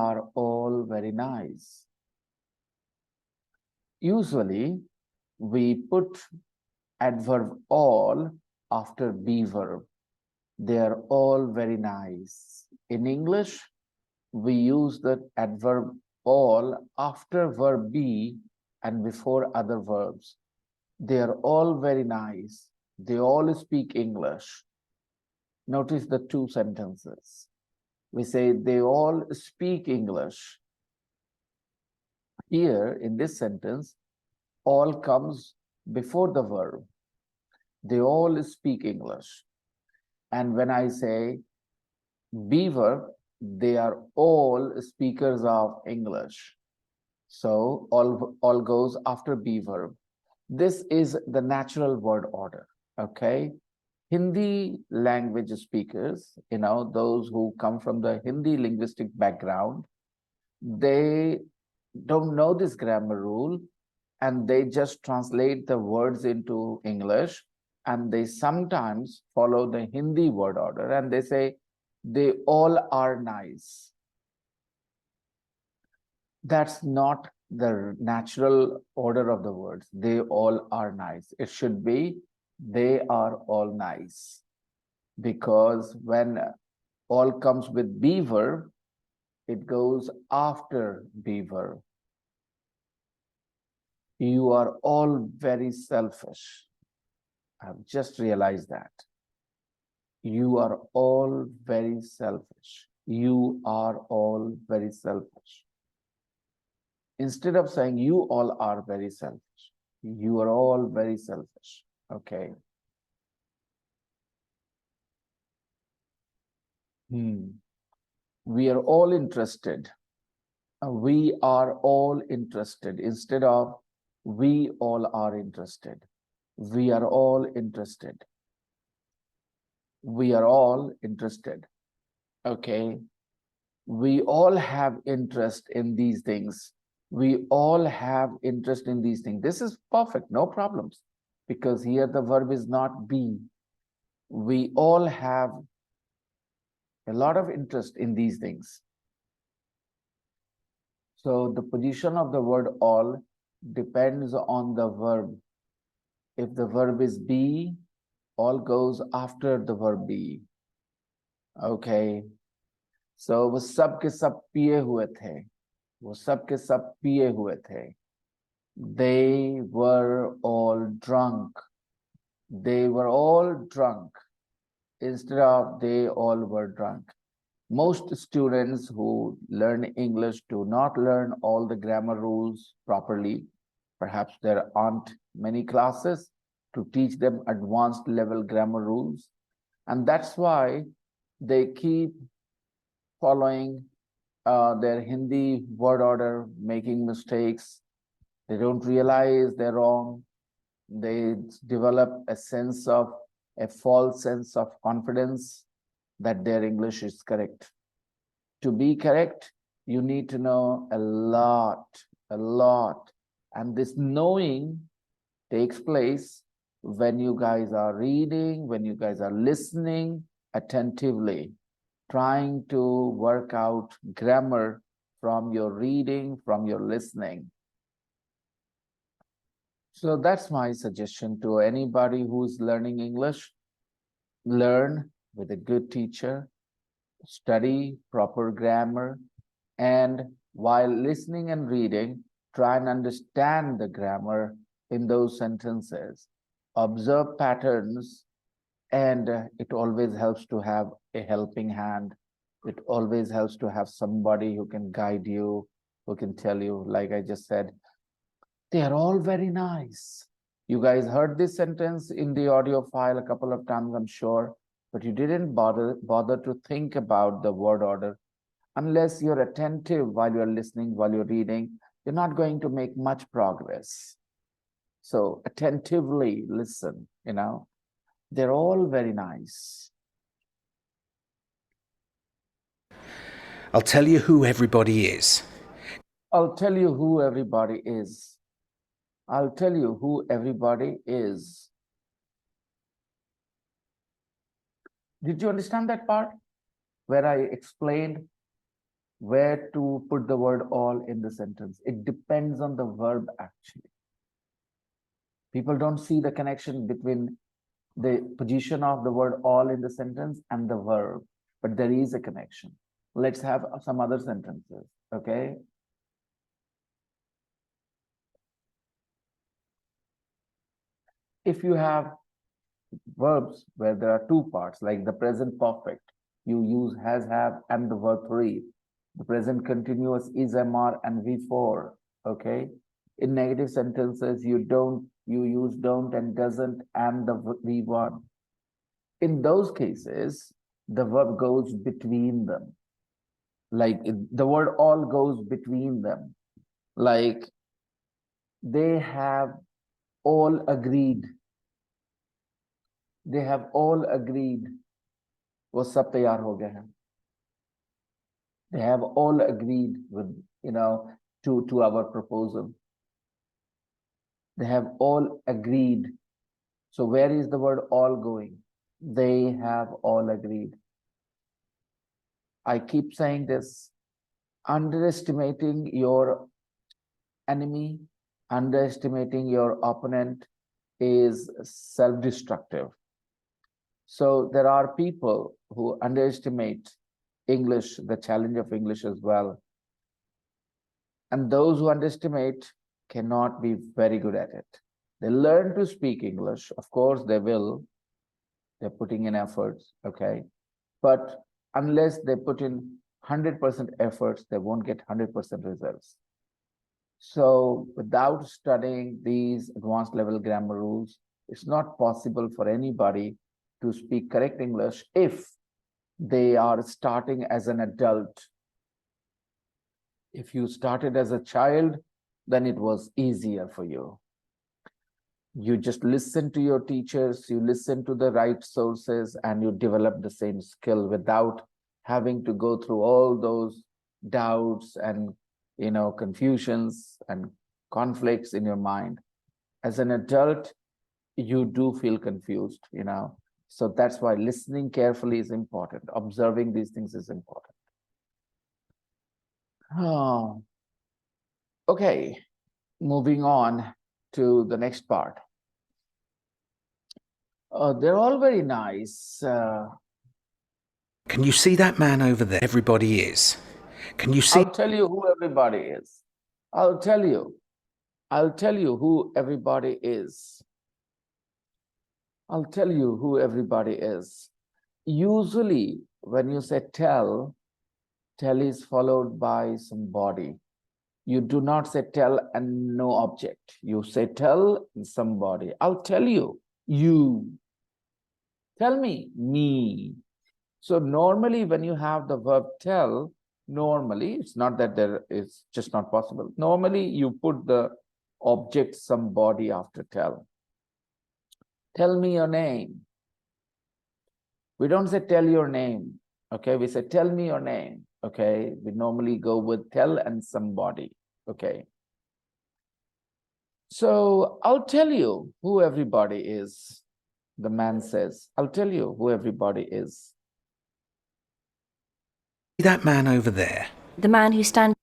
are all very nice. Usually, we put adverb all after be verb. They are all very nice. In English, we use the adverb all after verb be and before other verbs. They are all very nice. They all speak English. Notice the two sentences. We say they all speak English. Here in this sentence, all comes before the verb. They all speak English. And when I say be verb, they are all speakers of English. So all goes after be verb. This is the natural word order, okay? Hindi language speakers, those who come from the Hindi linguistic background, they don't know this grammar rule and they just translate the words into English, and they sometimes follow the Hindi word order and they say, they all are nice. That's not the natural order of the words. They all are nice. It should be, they are all nice. Because when all comes with be verb, it goes after be verb. You are all very selfish. I've just realized that. You are all very selfish. You are all very selfish. Instead of saying you all are very selfish, you are all very selfish. Okay. We are all interested. We are all interested. Instead of we all are interested. We are all interested. We are all interested. Okay. We all have interest in these things. We all have interest in these things. This is perfect, no problems. Because here the verb is not be. We all have a lot of interest in these things. So the position of the word all depends on the verb. If the verb is be, all goes after the verb be. Okay. So वो सब के सब पिए हुए थे. वो सब के सब पिए हुए थे. They were all drunk. They were all drunk. Instead of they all were drunk. Most students who learn English do not learn all the grammar rules properly. Perhaps there aren't many classes to teach them advanced level grammar rules. And that's why they keep following their Hindi word order, making mistakes. They don't realize they're wrong. They develop a false sense of confidence that their English is correct. To be correct, you need to know a lot. And this knowing takes place when you guys are reading, when you guys are listening attentively, trying to work out grammar from your reading, from your listening. So that's my suggestion to anybody who's learning English. Learn with a good teacher, study proper grammar, and while listening and reading, try and understand the grammar in those sentences. Observe patterns, and it always helps to have a helping hand. It always helps to have somebody who can guide you, who can tell you, like I just said, they are all very nice. You guys heard this sentence in the audio file a couple of times, I'm sure, but you didn't bother to think about the word order. Unless you're attentive while you're listening, while you're reading, you're not going to make much progress. So attentively listen, they're all very nice. I'll tell you who everybody is. I'll tell you who everybody is. I'll tell you who everybody is. Did you understand that part where I explained where to put the word all in the sentence. It depends on the verb actually. People don't see the connection between the position of the word all in the sentence and the verb, but there is a connection. Let's have some other sentences, okay? If you have verbs where there are two parts, like the present perfect, you use has, have, and the verb three. The present continuous is, MR, and V4, okay? In negative sentences, you use don't and doesn't and the V1. In those cases, the verb goes between them. Like the word all goes between them. Like they have all agreed. They have all agreed. वो सब तैयार हो गए हैं. They have all agreed with, to our proposal. They have all agreed. So where is the word all going? They have all agreed. I keep saying this. Underestimating your enemy, underestimating your opponent is self-destructive. So there are people who underestimate English, the challenge of English as well. And those who underestimate cannot be very good at it. They learn to speak English. Of course, they will. They're putting in efforts, okay? But unless they put in 100% efforts, they won't get 100% results. So without studying these advanced level grammar rules, it's not possible for anybody to speak correct English if they are starting as an adult. If you started as a child, then it was easier for you. You just listen to your teachers, you listen to the right sources, and you develop the same skill without having to go through all those doubts and confusions and conflicts in your mind. As an adult, you do feel confused, So that's why listening carefully is important. Observing these things is important. Oh. Okay, moving on to the next part. They're all very nice. Can you see that man over there? Everybody is. Can you see? I'll tell you who everybody is. I'll tell you who everybody is. I'll tell you who everybody is. Usually, when you say tell is followed by some body. You do not say tell and no object. You say tell and somebody. I'll tell you, you. Tell me, me. So normally when you have the verb tell, normally, it's not that it's just not possible. Normally you put the object somebody after tell. Tell me your name. We don't say tell your name, okay? We say tell me your name, okay? We normally go with tell and somebody, okay? So I'll tell you who everybody is. The man says, I'll tell you who everybody is. That man over there. The man who's standing